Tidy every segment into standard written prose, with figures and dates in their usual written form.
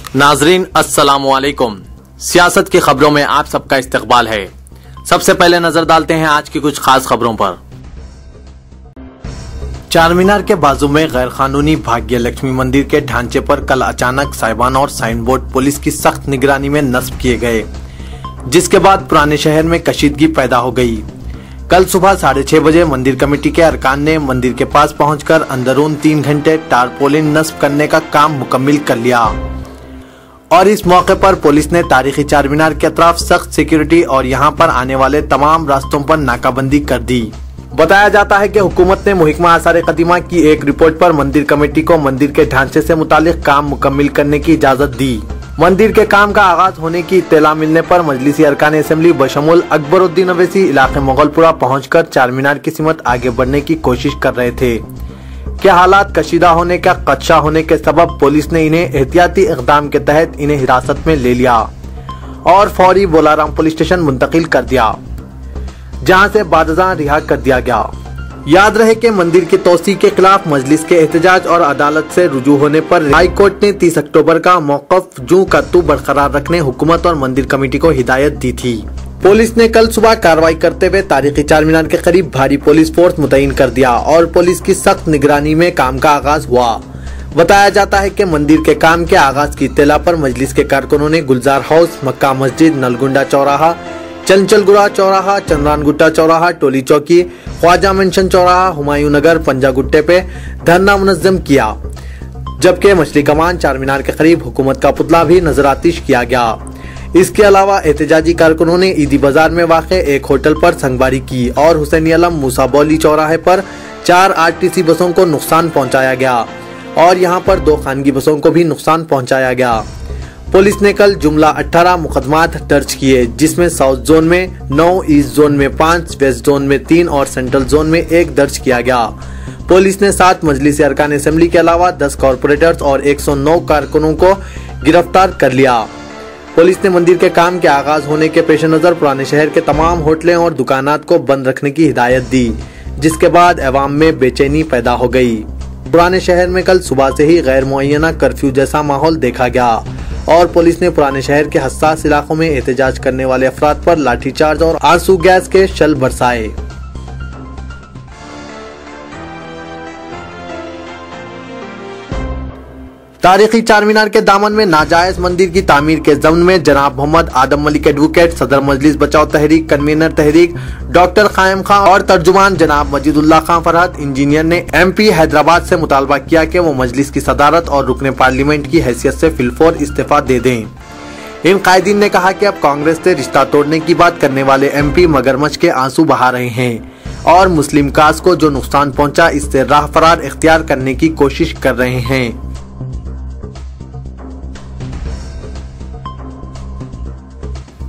नाजरीन अस्सलामुअलैकुम। सियासत की खबरों में आप सबका इस्तकबाल है। सबसे पहले नजर डालते हैं आज की कुछ खास खबरों पर। चारमीनार के बाजू में गैर कानूनी भाग्य लक्ष्मी मंदिर के ढांचे पर कल अचानक साइबान और साइन बोर्ड पुलिस की सख्त निगरानी में नस्ब किए गए, जिसके बाद पुराने शहर में कशीदगी पैदा हो गई। कल सुबह 6:30 बजे मंदिर कमेटी के अरकान ने मंदिर के पास पहुंचकर अंदरून 3 घंटे टारपोलिन नस्ब करने का काम मुकम्मिल कर लिया और इस मौके पर पुलिस ने तारीखी चारमीनार के अतराफ सख्त सिक्योरिटी और यहां पर आने वाले तमाम रास्तों पर नाकाबंदी कर दी। बताया जाता है कि हुकूमत ने मुहिकमा आसार कदीमा की एक रिपोर्ट पर मंदिर कमेटी को मंदिर के ढांचे से मुतालिक काम मुकम्मिल करने की इजाजत दी। मंदिर के काम का आगाज होने की इत्तला मिलने पर मजलिसी अरकान असेंबली बशमुल अकबरुद्दीन अवैसी इलाके मुगलपुरा पहुंचकर चारमीनार की सिमत आगे बढ़ने की कोशिश कर रहे थे कि हालात कशीदा होने का खदशा होने के सबब पुलिस ने इन्हें एहतियाती इक़दाम के तहत इन्हें हिरासत में ले लिया और फौरी बोलाराम पुलिस स्टेशन मुंतकिल कर दिया, जहां से बादशाह रिहा कर दिया गया। याद रहे कि मंदिर की तोसी के खिलाफ मजलिस के एहतजाज और अदालत से रुजू होने पर हाई कोर्ट ने 30 अक्टूबर का मौक़िफ़ जू का तू बरकरार रखने हुकूमत और मंदिर कमेटी को हिदायत दी थी। पुलिस ने कल सुबह कार्रवाई करते हुए तारीखी चारमीनार के करीब भारी पुलिस फोर्स मुतय्यन कर दिया और पुलिस की सख्त निगरानी में काम का आगाज हुआ। बताया जाता है कि मंदिर के काम के आगाज की इत्तला पर मजलिस के कारकुनों ने गुलजार हाउस, मक्का मस्जिद, नलगुंडा चौराहा, चंचलगुड़ा चौराहा, चंद्रानगुट्टा चौराहा, टोली चौकी, ख्वाजा मेंशन चौराहा, हुमायूं नगर, पंजागुट्टे पे धरना मुनज़्ज़म किया, जबकि मछली कमान चारमीनार के करीब हुकूमत का पुतला भी नजरातिश किया गया। इसके अलावा एहतजाजी कारकुनों ने ईदी बाजार में वाक़े एक होटल पर संगबारी की और हुसैनी अलम मूसा बौली चौराहे पर 4 आरटीसी बसों को नुकसान पहुंचाया गया और यहां पर 2 खानगी बसों को भी नुकसान पहुंचाया गया। पुलिस ने कल जुमला 18 मुकदमात दर्ज किए, जिसमें साउथ जोन में 9, ईस्ट जोन में 5, वेस्ट जोन में 3 और सेंट्रल जोन में 1 दर्ज किया गया। पुलिस ने 7 मजलिसी अरकान असेंबली के अलावा 10 कॉरपोरेटर्स और 109 कारकुनों को गिरफ्तार कर लिया। पुलिस ने मंदिर के काम के आगाज होने के पेश नजर पुराने शहर के तमाम होटलें और दुकानात को बंद रखने की हिदायत दी, जिसके बाद अवाम में बेचैनी पैदा हो गई। पुराने शहर में कल सुबह से ही गैर मुअय्यना कर्फ्यू जैसा माहौल देखा गया और पुलिस ने पुराने शहर के हसास इलाकों में एहतजाज करने वाले अफराद पर लाठीचार्ज और आंसू गैस के शल बरसाए। तारीखी चारमीनार के दामन में नाजायज मंदिर की तामीर के ज़म्न में जनाब मोहम्मद आदम मलिक एडवोकेट, सदर मजलिस बचाओ तहरीक, कन्वीनर तहरीक डॉक्टर कायम खान और तर्जुमान जनाब मजीदुल्लाह खान फरहत इंजीनियर ने MP हैदराबाद से मुतालबा किया कि वो मजलिस की सदारत और रुकने पार्लियामेंट की हैसियत से फिलफौर इस्तीफा दे दें। इन कायदीन ने कहा कि अब कांग्रेस से रिश्ता तोड़ने की बात करने वाले MP मगरमच्छ के आंसू बहा रहे हैं और मुस्लिम काज को जो नुकसान पहुंचा इससे राह फरार इख्तियार करने की कोशिश कर रहे हैं।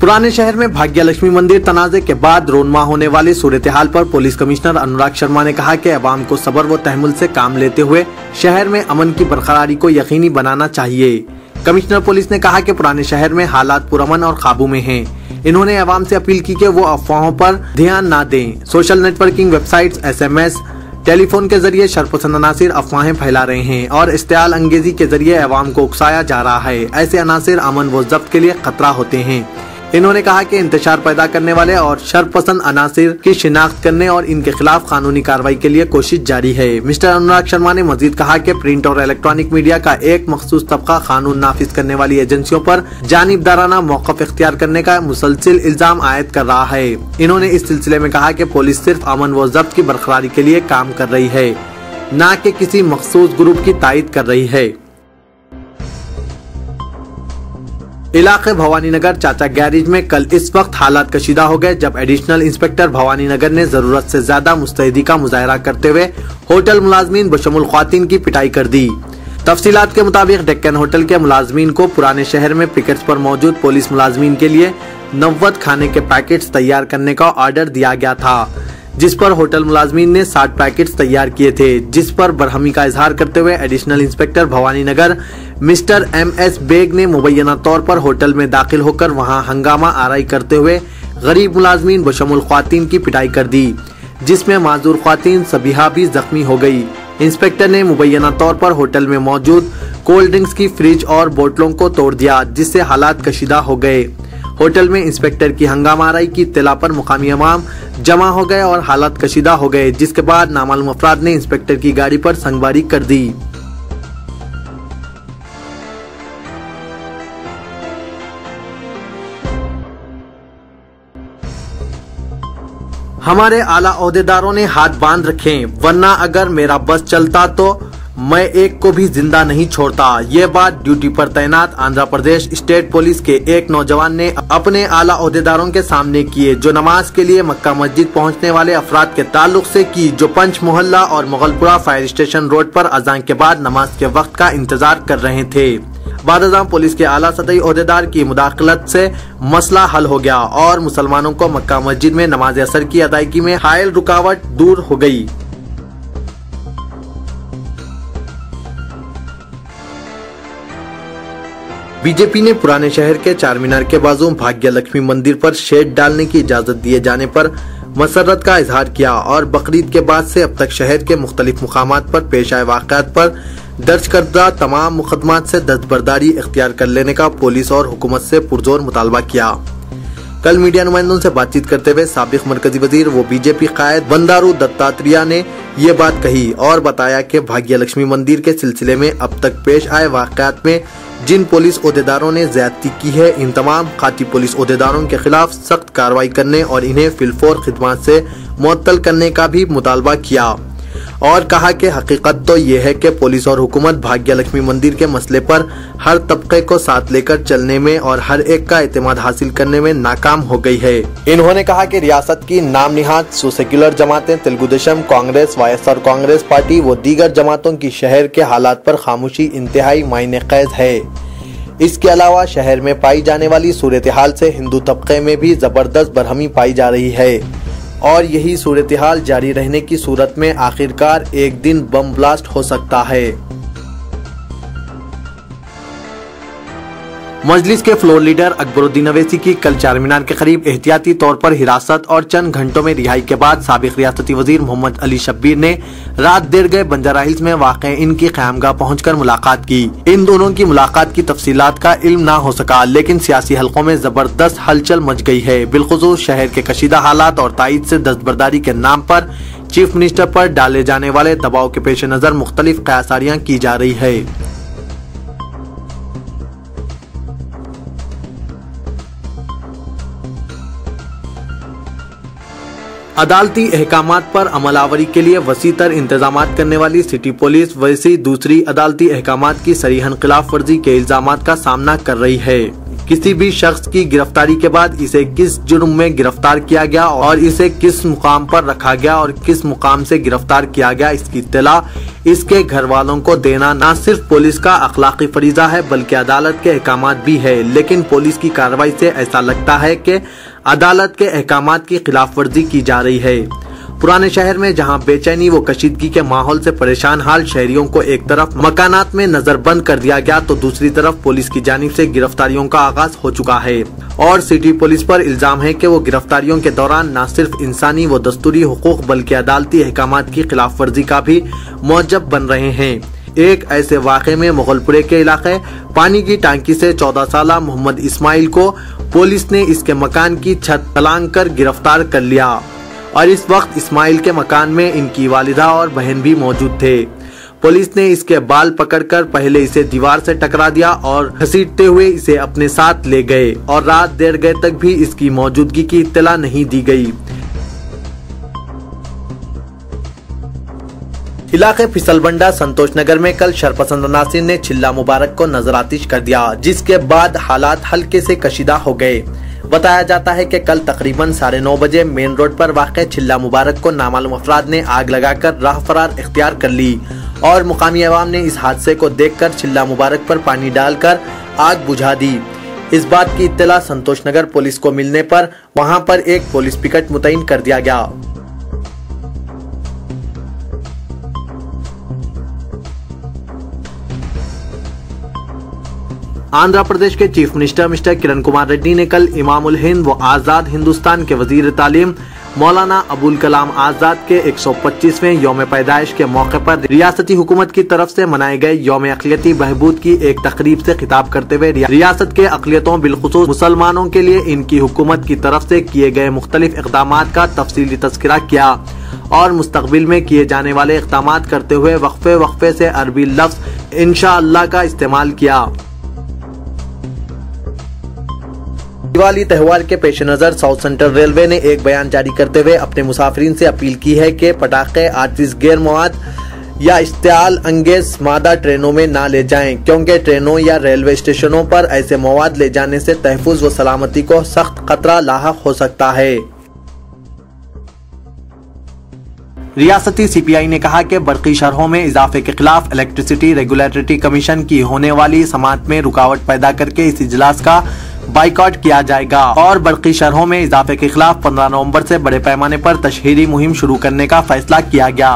पुराने शहर में भाग्य लक्ष्मी मंदिर तनाज़े के बाद रोनमा होने वाली सूरत हाल पर पुलिस कमिश्नर अनुराग शर्मा ने कहा कि अवाम को सब्र व तहम्मुल से काम लेते हुए शहर में अमन की बरकरारी को यकीनी बनाना चाहिए। कमिश्नर पुलिस ने कहा कि पुराने शहर में हालात पुरअमन और काबू में हैं। इन्होंने अवाम से अपील की कि वो अफवाहों पर ध्यान न दें। Social networking websites, SMS, telephone के जरिए शरपसंद अनासिर अफवाहें फैला रहे हैं और इश्तियाल अंगेजी के जरिए अवाम को उकसाया जा रहा है। ऐसे अनासिर अमन व ज़ब्त के लिए खतरा होते हैं। इन्होंने कहा कि इंतशार पैदा करने वाले और शरपसंद अनासिर की शिनाख्त करने और इनके खिलाफ कानूनी कार्रवाई के लिए कोशिश जारी है। मिस्टर अनुराग शर्मा ने मजीद कहा कि प्रिंट और इलेक्ट्रॉनिक मीडिया का एक मखसूस तबका कानून नाफिज करने वाली एजेंसियों पर जानिबदाराना मौक़िफ़ इख्तियार करने का मुसलसिल इल्जाम आयद कर रहा है। इन्होंने इस सिलसिले में कहा कि पुलिस सिर्फ अमन व ज़ब्त की बरकरारी के लिए काम कर रही है, न कि किसी मखसूस ग्रुप की तायद कर रही है। इलाके भवानी नगर चाचा गैरेज में कल इस वक्त हालात कशीदा हो गए जब एडिशनल इंस्पेक्टर भवानी नगर ने जरूरत से ज्यादा मुस्तैदी का मुजाहरा करते हुए होटल मुलाजमीन बशमुल ख्वातीन की पिटाई कर दी। तफसीलात के मुताबिक डेक्कन होटल के मुलाजमीन को पुराने शहर में पिकेट्स पर मौजूद पुलिस मुलाजमीन के लिए 90 खाने के पैकेट्स तैयार करने का ऑर्डर दिया गया था, जिस पर होटल मुलाजमीन ने 60 पैकेट्स तैयार किए थे, जिस पर बरहमी का इजहार करते हुए additional inspector Bhavani Nagar mister MS bag ने मुबैना तौर पर होटल में दाखिल होकर वहां हंगामा आराई करते हुए गरीब मुलाजमीन बशमुल ख्वातीन की पिटाई कर दी, जिसमें माजूर ख्वातीन सबिहा भी जख्मी हो गई। इंस्पेक्टर ने मुबैना तौर पर होटल में मौजूद कोल्ड ड्रिंक्स की फ्रिज और बोतलों को तोड़ दिया, जिससे हालात कशीदा हो गए। होटल में इंस्पेक्टर की हंगामाराई की इत्तला पर मुकामी अवाम जमा हो गए और हालात कशीदा हो गए, जिसके बाद नामालूम अफराद ने इंस्पेक्टर की गाड़ी पर संगबारी कर दी। हमारे आला ओहदेदारों ने हाथ बांध रखे, वरना अगर मेरा बस चलता तो मैं एक को भी जिंदा नहीं छोड़ता। ये बात ड्यूटी पर तैनात आंध्र प्रदेश स्टेट पुलिस के एक नौजवान ने अपने आला ओहदेदारों के सामने किए, जो नमाज के लिए मक्का मस्जिद पहुंचने वाले अफराद के ताल्लुक से की, जो पंच मोहल्ला और मुगलपुरा फायर स्टेशन रोड पर अजान के बाद नमाज के वक्त का इंतजार कर रहे थे। बाद पुलिस के आला सतही ओहदेदार की मुदाखलत से मसला हल हो गया और मुसलमानों को मक्का मस्जिद में नमाज असर की अदायगी में हायल रुकावट दूर हो गई। बीजेपी ने पुराने शहर के चार मीनार के बाजू भाग्य लक्ष्मी मंदिर पर शेड डालने की इजाजत दिए जाने पर मसरत का इजहार किया और बकरीद के बाद से अब तक शहर के मुख्तलिफ मुकामात पर पेश आए वाक़यात पर दर्ज करदा तमाम मुकदमात से दस्तबरदारी इख्तियार कर लेने का पुलिस और हुकूमत से पुरजोर मुतालबा किया। कल मीडिया नुमाइंदों से बातचीत करते हुए साबिक मरकजी वजीर व बीजेपी कायद बंदारू दत्तात्रेय ने ये बात कही और बताया कि भाग्य लक्ष्मी मंदिर के सिलसिले में अब तक पेश आए वाक़यात में जिन पुलिस ओहदेदारों ने ज्यादती की है, इन तमाम खाती पुलिस ओहदेदारों के खिलाफ सख्त कार्रवाई करने और इन्हें फिलफौर खिदमत से मुअत्तल करने का भी मुतालबा किया और कहा कि हकीकत तो ये है कि पुलिस और हुकूमत भाग्य लक्ष्मी मंदिर के मसले पर हर तबके को साथ लेकर चलने में और हर एक का एतमाद हासिल करने में नाकाम हो गई है। इन्होंने कहा कि रियासत की नाम निहाद सेक्युलर जमातें तेलुगु देशम, कांग्रेस, वाईएसआर कांग्रेस पार्टी व दीगर जमातों की शहर के हालात पर खामोशी इंतहाई मायने क़ैद है। इसके अलावा शहर में पाई जाने वाली सूरत हाल से हिंदू तबके में भी जबरदस्त बरहमी पाई जा रही है और यही सूरत हाल जारी रहने की सूरत में आखिरकार एक दिन बम ब्लास्ट हो सकता है। मजलिस के फ्लोर लीडर अकबरुद्दीन अवैसी की कल चार मीनार के करीब एहतियाती तौर पर हिरासत और चंद घंटों में रिहाई के बाद साबिक रियासती वजीर मोहम्मद अली शब्बीर ने रात देर गए बंजारा हिल्स में वाक़े इनकी क़यामगाह पहुंचकर मुलाकात की। इन दोनों की मुलाकात की तफसीलात का इल्म ना हो सका, लेकिन सियासी हलकों में जबरदस्त हलचल मच गई है। बिलखुसूस शहर के कशीदा हालात और तायद से दस्तबरदारी के नाम पर चीफ मिनिस्टर पर डाले जाने वाले दबाव के पेश नजर मुख्तलिफ क़यासारियां की जा रही है। अदालती अहकामात पर अमलावरी के लिए वसीतर इंतजामात करने वाली सिटी पुलिस वैसी दूसरी अदालती अहकामात की सरीहन खिलाफ वर्जी के इल्जामात का सामना कर रही है। किसी भी शख्स की गिरफ्तारी के बाद इसे किस जुर्म में गिरफ्तार किया गया और इसे किस मुकाम पर रखा गया और किस मुकाम से गिरफ्तार किया गया, इसकी इत्तला इसके घर वालों को देना न सिर्फ पुलिस का अखलाकी फरीजा है बल्कि अदालत के अहकामात भी है। लेकिन पुलिस की कार्रवाई से ऐसा लगता है कि अदालत के अहकामात की खिलाफ वर्जी की जा रही है। पुराने शहर में जहां बेचैनी व कशीदगी के माहौल से परेशान हाल शहरियों को एक तरफ मकानात में नजरबंद कर दिया गया तो दूसरी तरफ पुलिस की जानिब से गिरफ्तारियों का आगाज हो चुका है और सिटी पुलिस पर इल्जाम है कि वो गिरफ्तारियों के दौरान न सिर्फ इंसानी व दस्तूरी हुकूक बल्कि अदालती अहकामात की खिलाफ वर्जी का भी मौजब बन रहे हैं। एक ऐसे वाक़े में मुगलपुरे के इलाके पानी की टांकी से 14 साला मोहम्मद इस्माइल को पुलिस ने इसके मकान की छत तलांग कर गिरफ्तार कर लिया और इस वक्त इस्माइल के मकान में इनकी वालिदा और बहन भी मौजूद थे। पुलिस ने इसके बाल पकड़कर पहले इसे दीवार से टकरा दिया और घसीटते हुए इसे अपने साथ ले गए और रात देर गए तक भी इसकी मौजूदगी की इत्तला नहीं दी गई। इलाके फिसलबंडा संतोष नगर में कल शरपसंद नासिर ने चिल्ला मुबारक को नजरातिश कर दिया, जिसके बाद हालात हल्के से कशीदा हो गए। बताया जाता है कि कल तकरीबन 9:30 बजे मेन रोड पर वाक़े चिल्ला मुबारक को नामालूम अफराद ने आग लगाकर राह फरार इख्तियार कर ली और मुकामी अवाम ने इस हादसे को देखकर चिल्ला मुबारक पर पानी डालकर आग बुझा दी। इस बात की इत्तला संतोष नगर पुलिस को मिलने पर वहां पर एक पुलिस पिकेट मुतय्यन कर दिया गया। आंध्र प्रदेश के chief minister mister Kiran Kumar Reddy ने कल इमामुल हिंद व आजाद हिंदुस्तान के वजीर तालीम मौलाना अबुल कलाम आजाद के 125वें यौम पैदाइश के मौके पर रियासती हुकूमत की तरफ से मनाए गए यौम अक़लियती बहबूद की एक तकरीब से खिताब करते हुए रियासत के अक़लियतों बिलखुसूस मुसलमानों के लिए इनकी हुकूमत की तरफ से किए गए मुख्तलिफ इक़दामात का तफसीली तज़किरा किया और मुस्तक़बिल में किए जाने वाले इक़दामात करते हुए वक्फे से अरबी लफ्ज़ इंशाअल्लाह का इस्तेमाल किया। दिवाली त्योहार के पेश नज़र साउथ सेंट्रल रेलवे ने एक बयान जारी करते हुए अपने मुसाफिरीन से अपील की है कि पटाखे, आतिश गैर मवाद या इश्तिआल अंगेज मादा ट्रेनों में ना ले जाएं, क्योंकि ट्रेनों या रेलवे स्टेशनों पर ऐसे मवाद ले जाने से तहफ़्फ़ुज़ व सलामती को सख्त खतरा लाहक हो सकता है। रियासती सीपीआई ने कहा कि बरक़ी शरहों में इजाफे के खिलाफ इलेक्ट्रिसिटी रेगुलेटरी कमीशन की होने वाली समाअत में रुकावट पैदा करके इस इजलास का बाइकआउट किया जाएगा और बरक़ी शरहों में इजाफे के खिलाफ 15 नवंबर से बड़े पैमाने पर तशहीरी मुहिम शुरू करने का फैसला किया गया।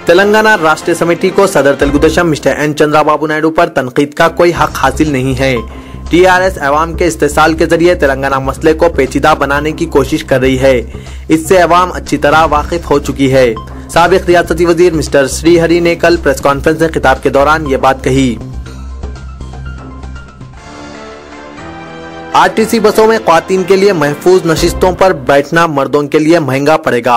तेलंगाना राष्ट्रीय समिति को सदर तेलुगुदेशम मिस्टर एन चंद्राबाबू नायडू पर तनकीद का कोई हक हासिल नहीं है। टीआरएस अवाम के इस्तेसाल के जरिए तेलंगाना मसले को पेचीदा बनाने की कोशिश कर रही है। इससे अवाम अच्छी तरह वाकिफ हो चुकी है। साबिक रियासती वजीर मिस्टर श्रीहरि ने कल प्रेस कॉन्फ्रेंस में खिताब के दौरान ये बात कही। आरटीसी बसों में ख्वातीन के लिए महफूज नशिस्तों पर बैठना मर्दों के लिए महंगा पड़ेगा।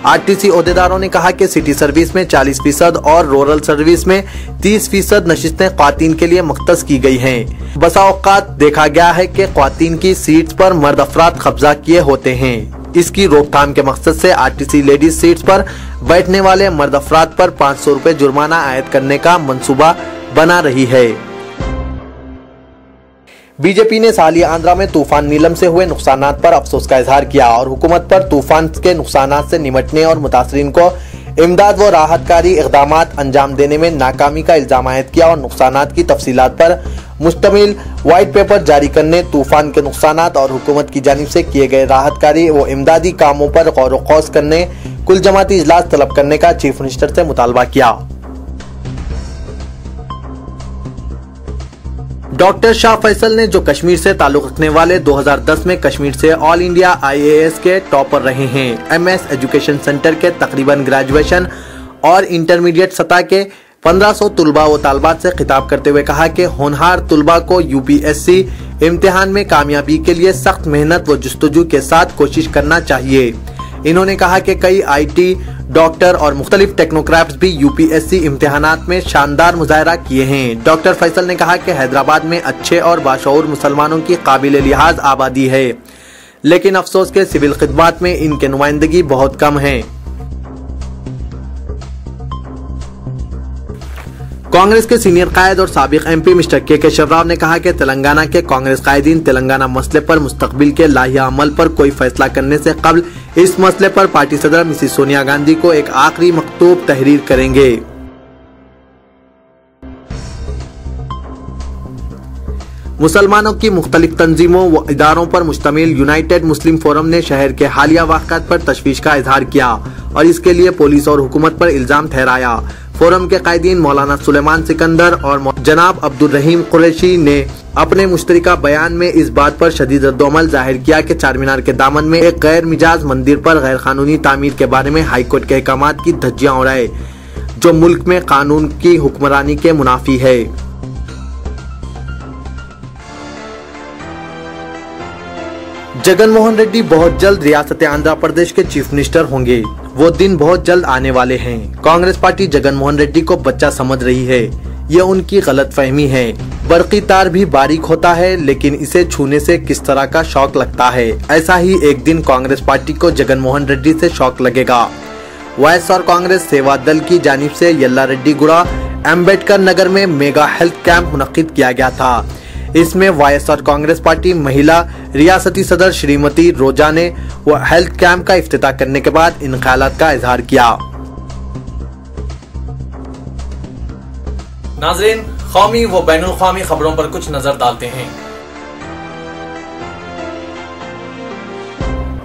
आरटीसी ओहदेदारों ने कहा कि सिटी सर्विस में 40% और रूरल सर्विस में 30% नशिस्तें ख्वातीन के लिए मख्तस की गई हैं। बसा औकात देखा गया है कि ख्वातीन की सीट्स पर मर्द अफराद कब्जा किए होते हैं। इसकी रोकथाम के मकसद से आरटीसी लेडीज सीट्स पर बैठने वाले मर्द अफराद पर 500 रुपए जुर्माना आयद करने का मंसूबा बना रही है। बीजेपी ने सालिया आंध्रा में तूफान नीलम से हुए नुकसानात पर अफसोस का इजहार किया और हुकूमत पर तूफान के नुकसानात से निमटने और मुतासरीन को इमदाद व राहतकारी इक़दामात अंजाम देने में नाकामी का इल्जाम आयद किया और नुकसानात की तफसीलात पर मुश्तमिल व्हाइट पेपर जारी करने, तूफान के नुकसानात और हुकूमत की जानिब से किए गए राहतकारी व इमदादी कामों पर गौर व खौस करने, कुल जमाती इजलास तलब करने का चीफ मिनिस्टर से मुतालबा किया। डॉक्टर शाह फैसल ने जो कश्मीर से ताल्लुक रखने वाले 2010 में कश्मीर से ऑल इंडिया IAS के टॉपर रहे हैं। MS एजुकेशन सेंटर के तकरीबन ग्रेजुएशन और इंटरमीडिएट सतह के 1500 तुलबा व तालबात से खिताब करते हुए कहा कि होनहार तुलबा को UPSC इम्तिहान में कामयाबी के लिए सख्त मेहनत व जुस्तजू के साथ कोशिश करना चाहिए। इन्होंने कहा कि कई IT, डॉक्टर और मुख्तलिफ टेक्नोक्रेट्स भी UPSC इम्तिहानात में शानदार मुजाहरा किए हैं। डॉक्टर फैसल ने कहा कि हैदराबाद में अच्छे और बाशऊर मुसलमानों की काबिल लिहाज आबादी है, लेकिन अफसोस के सिविल खिदमात में इनकी नुमाइंदगी बहुत कम है। कांग्रेस के सीनियर कायद और साबिक MP मिस्टर के शिवराव ने कहा कि तेलंगाना के कांग्रेस कायदीन तेलंगाना मसले पर मुस्तकबिल के लाहिया अमल पर कोई फैसला करने से कबल इस मसले पर पार्टी सदर मिसेस सोनिया गांधी को एक आखिरी मकतूब तहरीर करेंगे। मुसलमानों की मुख्तलिफ तंजीमों व इदारों पर मुश्तमिल यूनाइटेड मुस्लिम फोरम ने शहर के हालिया वाक़यात पर तशवीश का इजहार किया और इसके लिए पुलिस और हुकूमत पर इल्जाम ठहराया। फोरम के कायदीन मौलाना सुलेमान सिकंदर और जनाब अब्दुल रहीम कुरैशी ने अपने मुश्तरका बयान में इस बात पर शदीद रद्दोअमल जाहिर किया कि चारमीनार के दामन में एक गैर मिजाज मंदिर पर गैर कानूनी तामीर के बारे में हाईकोर्ट के अहकामात की धज्जियां उड़ाए, जो मुल्क में कानून की हुक्मरानी के मुनाफी है। जगन मोहन रेड्डी बहुत जल्द रियासत आंध्र प्रदेश के चीफ मिनिस्टर होंगे। वो दिन बहुत जल्द आने वाले हैं। कांग्रेस पार्टी जगन मोहन रेड्डी को बच्चा समझ रही है। ये उनकी गलतफहमी है। बरकी तार भी बारीक होता है, लेकिन इसे छूने से किस तरह का शौक लगता है, ऐसा ही एक दिन कांग्रेस पार्टी को जगन मोहन रेड्डी से शौक लगेगा। वाईएसआर कांग्रेस सेवा दल की जानिब से यल्ला रेड्डी गुड़ा अम्बेडकर नगर में मेगा हेल्थ कैंप मुनक्किद किया गया था। इसमें वाईएसआर कांग्रेस पार्टी महिला रियासती सदर श्रीमती रोजा ने वो हेल्थ कैंप का इफ्तिताह करने के बाद इन ख्यालात का इजहार किया। नाज़रीन, कौमी व बैनुल क़ौमी खबरों पर कुछ नजर डालते हैं।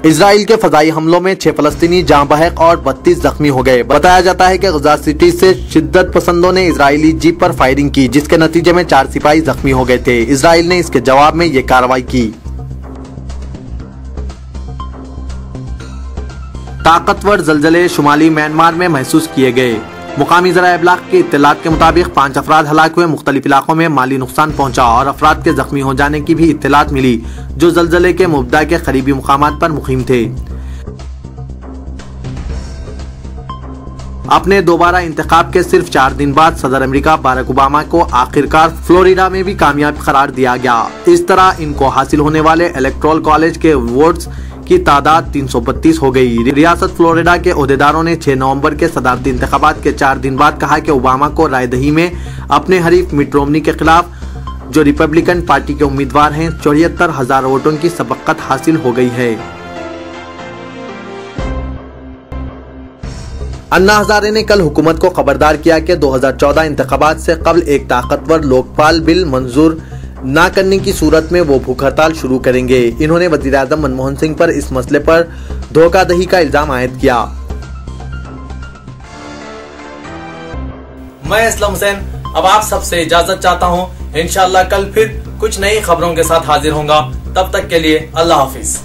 इजराइल के फजाई हमलों में 6 फलस्तीनी जाँ बहक और 32 जख्मी हो गए। बताया जाता है कि गजा सिटी से शिद्दत पसंदों ने इजरायली जीप पर फायरिंग की, जिसके नतीजे में 4 सिपाही जख्मी हो गए थे। इजराइल ने इसके जवाब में ये कार्रवाई की। ताकतवर जलजले शुमाली म्यांमार में महसूस किए गए। मुकामी ज़राए इब्लाग की इत्तलात के मुताबिक 5 अफराद हलाक हुए। मुख्तलिफ इलाकों में माली नुकसान पहुंचा और अफराद के जख्मी हो जाने की भी इत्तलात मिली जो जलजले के मुब्दा के करीबी मुकामात पर मुकीम थे। अपने दोबारा इंतखाब के सिर्फ 4 दिन बाद सदर अमेरिका बाराक ओबामा को आखिरकार फ्लोरिडा में भी कामयाब करार दिया गया। इस तरह इनको हासिल होने वाले इलेक्टोरल कॉलेज के वोट्स की तादाद 332 हो गई। रियासत फ्लोरिडा के ओहदेदारों ने 6 नवंबर के सदारती इंतखाबात के 4 दिन बाद कहा कि ओबामा को रायदही में अपने हरीफ मिट रोमनी के खिलाफ, जो रिपब्लिकन पार्टी के उम्मीदवार हैं, 74,000 वोटों की सबकत हासिल हो गई है। अन्ना हजारे ने कल हुकूमत को खबरदार किया कि 2014 इंतखाबात से कबल एक ताकतवर लोकपाल बिल मंजूर न करने की सूरत में वो भूख हड़ताल शुरू करेंगे। इन्होंने वजीर आज़म मनमोहन सिंह पर इस मसले पर धोखाधड़ी का इल्जाम आयद किया। मैं असलम हुसैन अब आप सबसे इजाजत चाहता हूँ। इंशाअल्लाह कल फिर कुछ नई खबरों के साथ हाजिर होऊंगा। तब तक के लिए अल्लाह हाफिज।